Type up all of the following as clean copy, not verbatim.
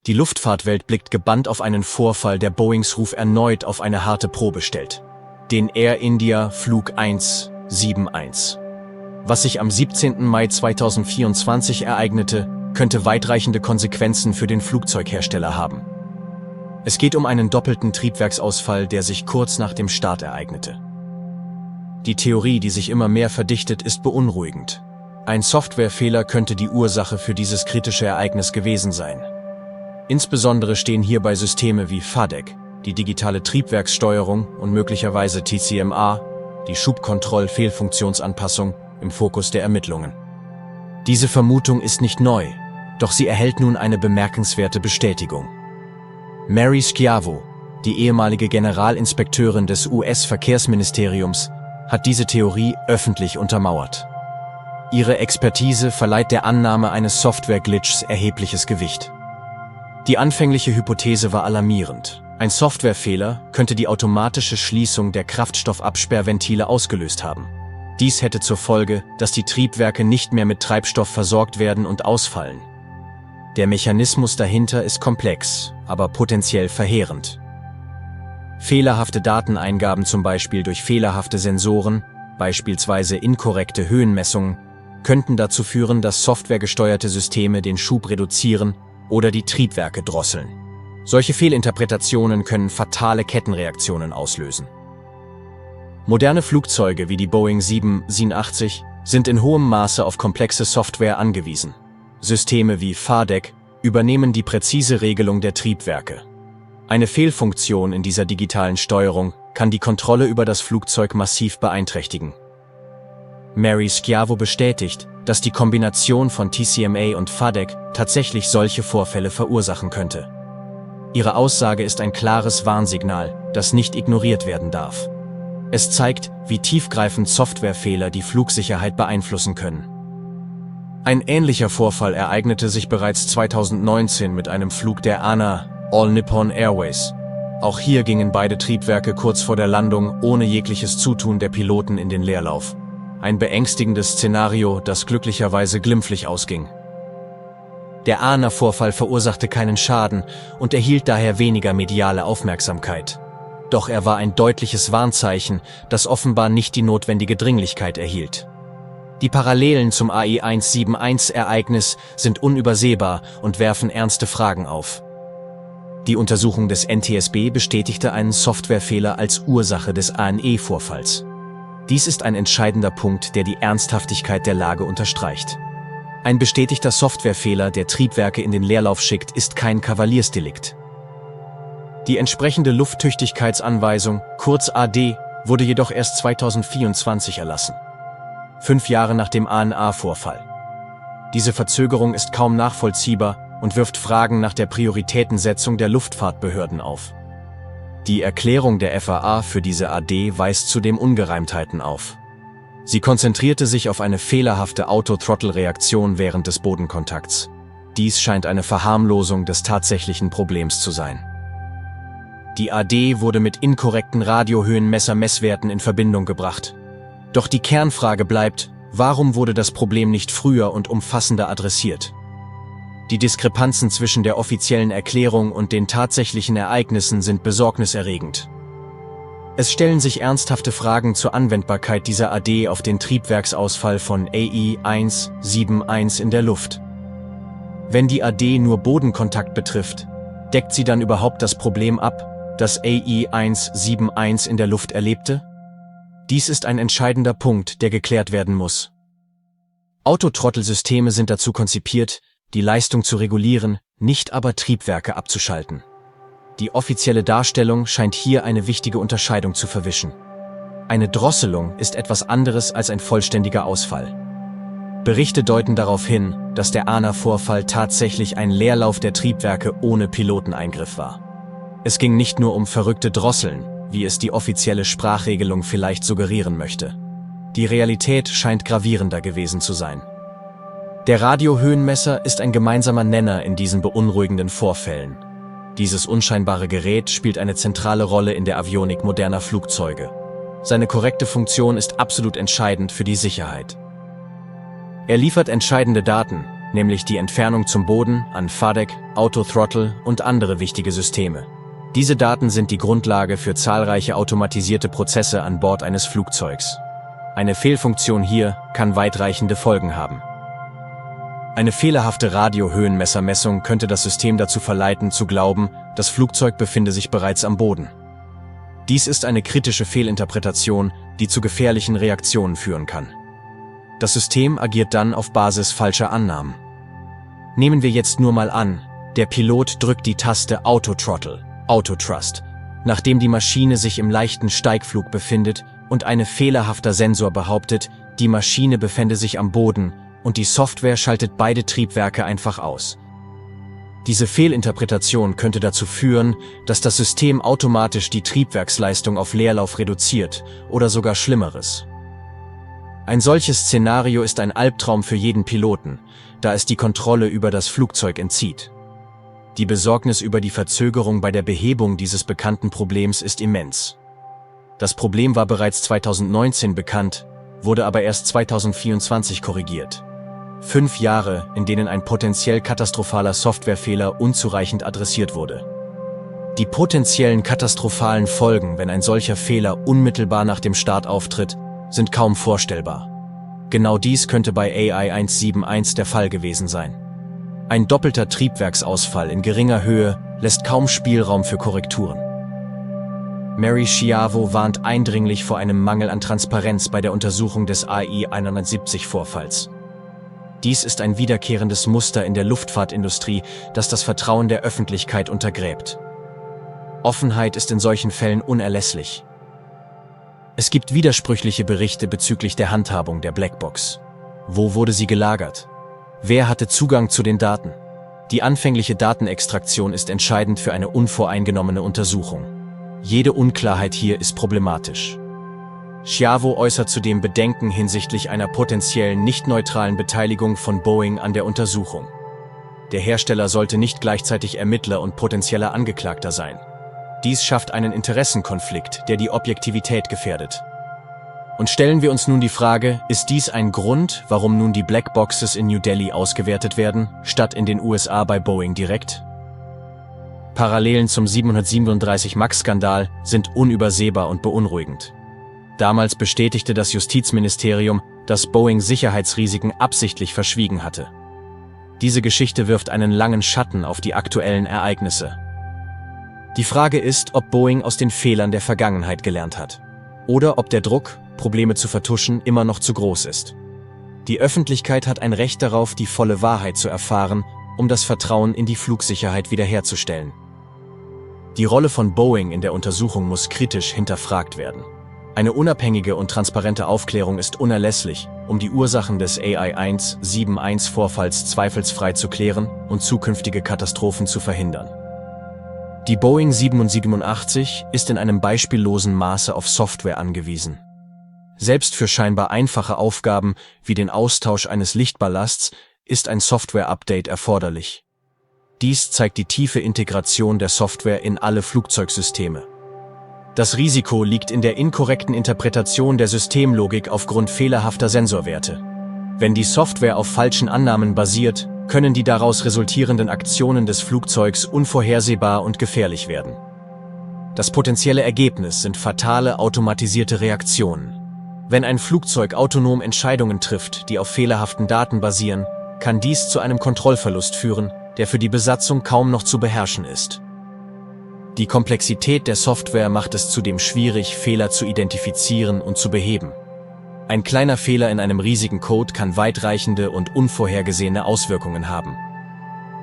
Die Luftfahrtwelt blickt gebannt auf einen Vorfall, der Boeings Ruf erneut auf eine harte Probe stellt. Den Air India Flug 171. Was sich am 17. Mai 2024 ereignete, könnte weitreichende Konsequenzen für den Flugzeughersteller haben. Es geht um einen doppelten Triebwerksausfall, der sich kurz nach dem Start ereignete. Die Theorie, die sich immer mehr verdichtet, ist beunruhigend. Ein Softwarefehler könnte die Ursache für dieses kritische Ereignis gewesen sein. Insbesondere stehen hierbei Systeme wie FADEC, die digitale Triebwerkssteuerung, und möglicherweise TCMA, die Schubkontroll-Fehlfunktionsanpassung, im Fokus der Ermittlungen. Diese Vermutung ist nicht neu, doch sie erhält nun eine bemerkenswerte Bestätigung. Mary Schiavo, die ehemalige Generalinspekteurin des US-Verkehrsministeriums, hat diese Theorie öffentlich untermauert. Ihre Expertise verleiht der Annahme eines Software-Glitchs erhebliches Gewicht. Die anfängliche Hypothese war alarmierend. Ein Softwarefehler könnte die automatische Schließung der Kraftstoffabsperrventile ausgelöst haben. Dies hätte zur Folge, dass die Triebwerke nicht mehr mit Treibstoff versorgt werden und ausfallen. Der Mechanismus dahinter ist komplex, aber potenziell verheerend. Fehlerhafte Dateneingaben, zum Beispiel durch fehlerhafte Sensoren, beispielsweise inkorrekte Höhenmessungen, könnten dazu führen, dass softwaregesteuerte Systeme den Schub reduzieren oder die Triebwerke drosseln. Solche Fehlinterpretationen können fatale Kettenreaktionen auslösen. Moderne Flugzeuge wie die Boeing 787 sind in hohem Maße auf komplexe Software angewiesen. Systeme wie FADEC übernehmen die präzise Regelung der Triebwerke. Eine Fehlfunktion in dieser digitalen Steuerung kann die Kontrolle über das Flugzeug massiv beeinträchtigen. Mary Schiavo bestätigt, dass die Kombination von TCMA und FADEC tatsächlich solche Vorfälle verursachen könnte. Ihre Aussage ist ein klares Warnsignal, das nicht ignoriert werden darf. Es zeigt, wie tiefgreifend Softwarefehler die Flugsicherheit beeinflussen können. Ein ähnlicher Vorfall ereignete sich bereits 2019 mit einem Flug der ANA, All Nippon Airways. Auch hier gingen beide Triebwerke kurz vor der Landung ohne jegliches Zutun der Piloten in den Leerlauf. Ein beängstigendes Szenario, das glücklicherweise glimpflich ausging. Der ANA-Vorfall verursachte keinen Schaden und erhielt daher weniger mediale Aufmerksamkeit. Doch er war ein deutliches Warnzeichen, das offenbar nicht die notwendige Dringlichkeit erhielt. Die Parallelen zum AI-171-Ereignis sind unübersehbar und werfen ernste Fragen auf. Die Untersuchung des NTSB bestätigte einen Softwarefehler als Ursache des ANE-Vorfalls. Dies ist ein entscheidender Punkt, der die Ernsthaftigkeit der Lage unterstreicht. Ein bestätigter Softwarefehler, der Triebwerke in den Leerlauf schickt, ist kein Kavaliersdelikt. Die entsprechende Lufttüchtigkeitsanweisung, kurz AD, wurde jedoch erst 2024 erlassen. 5 Jahre nach dem ANA-Vorfall. Diese Verzögerung ist kaum nachvollziehbar und wirft Fragen nach der Prioritätensetzung der Luftfahrtbehörden auf. Die Erklärung der FAA für diese AD weist zudem Ungereimtheiten auf. Sie konzentrierte sich auf eine fehlerhafte Autothrottle-Reaktion während des Bodenkontakts. Dies scheint eine Verharmlosung des tatsächlichen Problems zu sein. Die AD wurde mit inkorrekten Radiohöhenmesser-Messwerten in Verbindung gebracht. Doch die Kernfrage bleibt, warum wurde das Problem nicht früher und umfassender adressiert? Die Diskrepanzen zwischen der offiziellen Erklärung und den tatsächlichen Ereignissen sind besorgniserregend. Es stellen sich ernsthafte Fragen zur Anwendbarkeit dieser AD auf den Triebwerksausfall von AI-171 in der Luft. Wenn die AD nur Bodenkontakt betrifft, deckt sie dann überhaupt das Problem ab, das AI-171 in der Luft erlebte? Dies ist ein entscheidender Punkt, der geklärt werden muss. Autothrottelsysteme sind dazu konzipiert, die Leistung zu regulieren, nicht aber Triebwerke abzuschalten. Die offizielle Darstellung scheint hier eine wichtige Unterscheidung zu verwischen. Eine Drosselung ist etwas anderes als ein vollständiger Ausfall. Berichte deuten darauf hin, dass der ANA-Vorfall tatsächlich ein Leerlauf der Triebwerke ohne Piloteneingriff war. Es ging nicht nur um verrückte Drosseln, wie es die offizielle Sprachregelung vielleicht suggerieren möchte. Die Realität scheint gravierender gewesen zu sein. Der Radiohöhenmesser ist ein gemeinsamer Nenner in diesen beunruhigenden Vorfällen. Dieses unscheinbare Gerät spielt eine zentrale Rolle in der Avionik moderner Flugzeuge. Seine korrekte Funktion ist absolut entscheidend für die Sicherheit. Er liefert entscheidende Daten, nämlich die Entfernung zum Boden, an FADEC, Autothrottle und andere wichtige Systeme. Diese Daten sind die Grundlage für zahlreiche automatisierte Prozesse an Bord eines Flugzeugs. Eine Fehlfunktion hier kann weitreichende Folgen haben. Eine fehlerhafte Radiohöhenmessermessung könnte das System dazu verleiten, zu glauben, das Flugzeug befinde sich bereits am Boden. Dies ist eine kritische Fehlinterpretation, die zu gefährlichen Reaktionen führen kann. Das System agiert dann auf Basis falscher Annahmen. Nehmen wir jetzt nur mal an, der Pilot drückt die Taste Autothrottle, Autothrust, nachdem die Maschine sich im leichten Steigflug befindet und ein fehlerhafter Sensor behauptet, die Maschine befände sich am Boden und die Software schaltet beide Triebwerke einfach aus. Diese Fehlinterpretation könnte dazu führen, dass das System automatisch die Triebwerksleistung auf Leerlauf reduziert oder sogar Schlimmeres. Ein solches Szenario ist ein Albtraum für jeden Piloten, da es die Kontrolle über das Flugzeug entzieht. Die Besorgnis über die Verzögerung bei der Behebung dieses bekannten Problems ist immens. Das Problem war bereits 2019 bekannt, wurde aber erst 2024 korrigiert. 5 Jahre, in denen ein potenziell katastrophaler Softwarefehler unzureichend adressiert wurde. Die potenziellen katastrophalen Folgen, wenn ein solcher Fehler unmittelbar nach dem Start auftritt, sind kaum vorstellbar. Genau dies könnte bei AI 171 der Fall gewesen sein. Ein doppelter Triebwerksausfall in geringer Höhe lässt kaum Spielraum für Korrekturen. Mary Schiavo warnt eindringlich vor einem Mangel an Transparenz bei der Untersuchung des AI-170-Vorfalls. Dies ist ein wiederkehrendes Muster in der Luftfahrtindustrie, das das Vertrauen der Öffentlichkeit untergräbt. Offenheit ist in solchen Fällen unerlässlich. Es gibt widersprüchliche Berichte bezüglich der Handhabung der Blackbox. Wo wurde sie gelagert? Wer hatte Zugang zu den Daten? Die anfängliche Datenextraktion ist entscheidend für eine unvoreingenommene Untersuchung. Jede Unklarheit hier ist problematisch. Schiavo äußert zudem Bedenken hinsichtlich einer potenziellen nicht-neutralen Beteiligung von Boeing an der Untersuchung. Der Hersteller sollte nicht gleichzeitig Ermittler und potenzieller Angeklagter sein. Dies schafft einen Interessenkonflikt, der die Objektivität gefährdet. Und stellen wir uns nun die Frage, ist dies ein Grund, warum nun die Blackboxes in New Delhi ausgewertet werden, statt in den USA bei Boeing direkt? Parallelen zum 737 MAX-Skandal sind unübersehbar und beunruhigend. Damals bestätigte das Justizministerium, dass Boeing Sicherheitsrisiken absichtlich verschwiegen hatte. Diese Geschichte wirft einen langen Schatten auf die aktuellen Ereignisse. Die Frage ist, ob Boeing aus den Fehlern der Vergangenheit gelernt hat. Oder ob der Druck, Probleme zu vertuschen, immer noch zu groß ist. Die Öffentlichkeit hat ein Recht darauf, die volle Wahrheit zu erfahren, um das Vertrauen in die Flugsicherheit wiederherzustellen. Die Rolle von Boeing in der Untersuchung muss kritisch hinterfragt werden. Eine unabhängige und transparente Aufklärung ist unerlässlich, um die Ursachen des AI-171-Vorfalls zweifelsfrei zu klären und zukünftige Katastrophen zu verhindern. Die Boeing 787 ist in einem beispiellosen Maße auf Software angewiesen. Selbst für scheinbar einfache Aufgaben wie den Austausch eines Lichtballasts ist ein Software-Update erforderlich. Dies zeigt die tiefe Integration der Software in alle Flugzeugsysteme. Das Risiko liegt in der inkorrekten Interpretation der Systemlogik aufgrund fehlerhafter Sensorwerte. Wenn die Software auf falschen Annahmen basiert, können die daraus resultierenden Aktionen des Flugzeugs unvorhersehbar und gefährlich werden. Das potenzielle Ergebnis sind fatale automatisierte Reaktionen. Wenn ein Flugzeug autonom Entscheidungen trifft, die auf fehlerhaften Daten basieren, kann dies zu einem Kontrollverlust führen, der für die Besatzung kaum noch zu beherrschen ist. Die Komplexität der Software macht es zudem schwierig, Fehler zu identifizieren und zu beheben. Ein kleiner Fehler in einem riesigen Code kann weitreichende und unvorhergesehene Auswirkungen haben.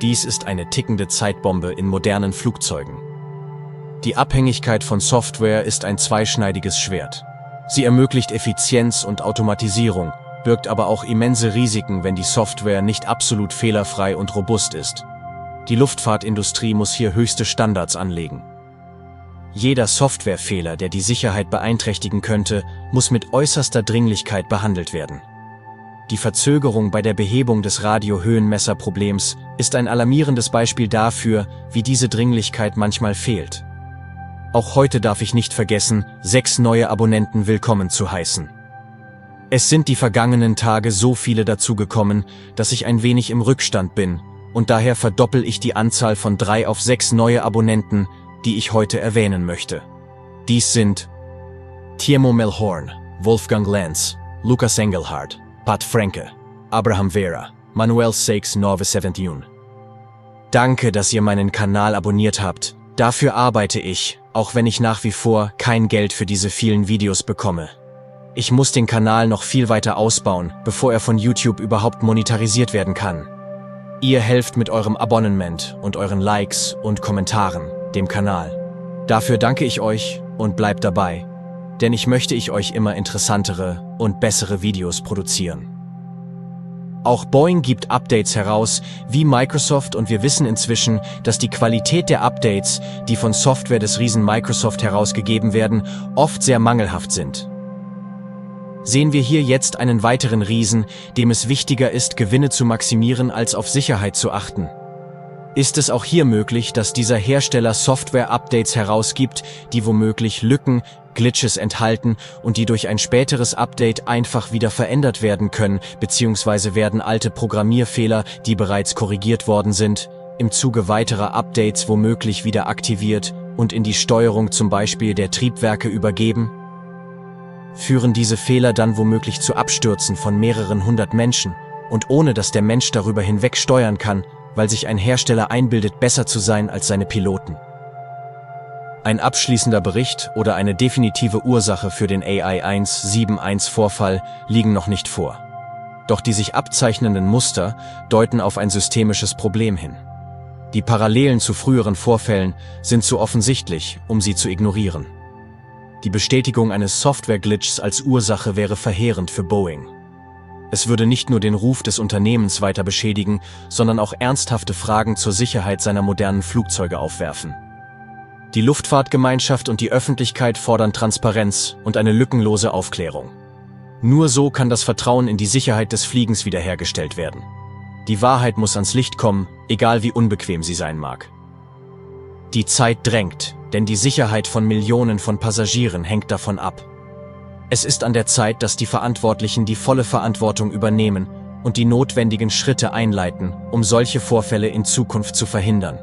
Dies ist eine tickende Zeitbombe in modernen Flugzeugen. Die Abhängigkeit von Software ist ein zweischneidiges Schwert. Sie ermöglicht Effizienz und Automatisierung, birgt aber auch immense Risiken, wenn die Software nicht absolut fehlerfrei und robust ist. Die Luftfahrtindustrie muss hier höchste Standards anlegen. Jeder Softwarefehler, der die Sicherheit beeinträchtigen könnte, muss mit äußerster Dringlichkeit behandelt werden. Die Verzögerung bei der Behebung des Radiohöhenmesserproblems ist ein alarmierendes Beispiel dafür, wie diese Dringlichkeit manchmal fehlt. Auch heute darf ich nicht vergessen, 6 neue Abonnenten willkommen zu heißen. Es sind die vergangenen Tage so viele dazugekommen, dass ich ein wenig im Rückstand bin und daher verdoppel ich die Anzahl von 3 auf 6 neue Abonnenten, die ich heute erwähnen möchte. Dies sind Timo Melhorn, Wolfgang Lenz, Lukas Engelhardt, Pat Franke, Abraham Vera, Manuel Seix 971. Danke, dass ihr meinen Kanal abonniert habt. Dafür arbeite ich, auch wenn ich nach wie vor kein Geld für diese vielen Videos bekomme. Ich muss den Kanal noch viel weiter ausbauen, bevor er von YouTube überhaupt monetarisiert werden kann. Ihr helft mit eurem Abonnement und euren Likes und Kommentaren dem Kanal. Dafür danke ich euch und bleibt dabei, denn ich möchte euch immer interessantere und bessere Videos produzieren. Auch Boeing gibt Updates heraus, wie Microsoft, und wir wissen inzwischen, dass die Qualität der Updates, die von Software des Riesen Microsoft herausgegeben werden, oft sehr mangelhaft sind. Sehen wir hier jetzt einen weiteren Riesen, dem es wichtiger ist, Gewinne zu maximieren, als auf Sicherheit zu achten. Ist es auch hier möglich, dass dieser Hersteller Software-Updates herausgibt, die womöglich Lücken, Glitches enthalten und die durch ein späteres Update einfach wieder verändert werden können, beziehungsweise werden alte Programmierfehler, die bereits korrigiert worden sind, im Zuge weiterer Updates womöglich wieder aktiviert und in die Steuerung zum Beispiel der Triebwerke übergeben? Führen diese Fehler dann womöglich zu Abstürzen von mehreren hundert Menschen und ohne dass der Mensch darüber hinweg steuern kann, weil sich ein Hersteller einbildet, besser zu sein als seine Piloten? Ein abschließender Bericht oder eine definitive Ursache für den AI-171-Vorfall liegen noch nicht vor. Doch die sich abzeichnenden Muster deuten auf ein systemisches Problem hin. Die Parallelen zu früheren Vorfällen sind zu offensichtlich, um sie zu ignorieren. Die Bestätigung eines Software-Glitchs als Ursache wäre verheerend für Boeing. Es würde nicht nur den Ruf des Unternehmens weiter beschädigen, sondern auch ernsthafte Fragen zur Sicherheit seiner modernen Flugzeuge aufwerfen. Die Luftfahrtgemeinschaft und die Öffentlichkeit fordern Transparenz und eine lückenlose Aufklärung. Nur so kann das Vertrauen in die Sicherheit des Fliegens wiederhergestellt werden. Die Wahrheit muss ans Licht kommen, egal wie unbequem sie sein mag. Die Zeit drängt, denn die Sicherheit von Millionen von Passagieren hängt davon ab. Es ist an der Zeit, dass die Verantwortlichen die volle Verantwortung übernehmen und die notwendigen Schritte einleiten, um solche Vorfälle in Zukunft zu verhindern.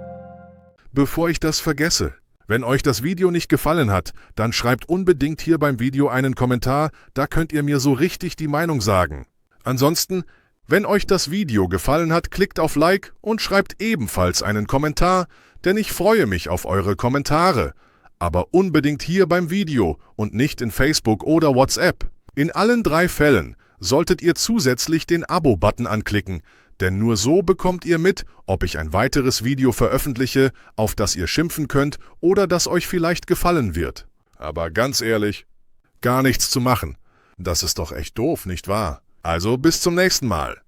Bevor ich das vergesse, wenn euch das Video nicht gefallen hat, dann schreibt unbedingt hier beim Video einen Kommentar, da könnt ihr mir so richtig die Meinung sagen. Ansonsten, wenn euch das Video gefallen hat, klickt auf Like und schreibt ebenfalls einen Kommentar, denn ich freue mich auf eure Kommentare. Aber unbedingt hier beim Video und nicht in Facebook oder WhatsApp. In allen 3 Fällen solltet ihr zusätzlich den Abo-Button anklicken, denn nur so bekommt ihr mit, ob ich ein weiteres Video veröffentliche, auf das ihr schimpfen könnt oder das euch vielleicht gefallen wird. Aber ganz ehrlich, gar nichts zu machen. Das ist doch echt doof, nicht wahr? Also bis zum nächsten Mal.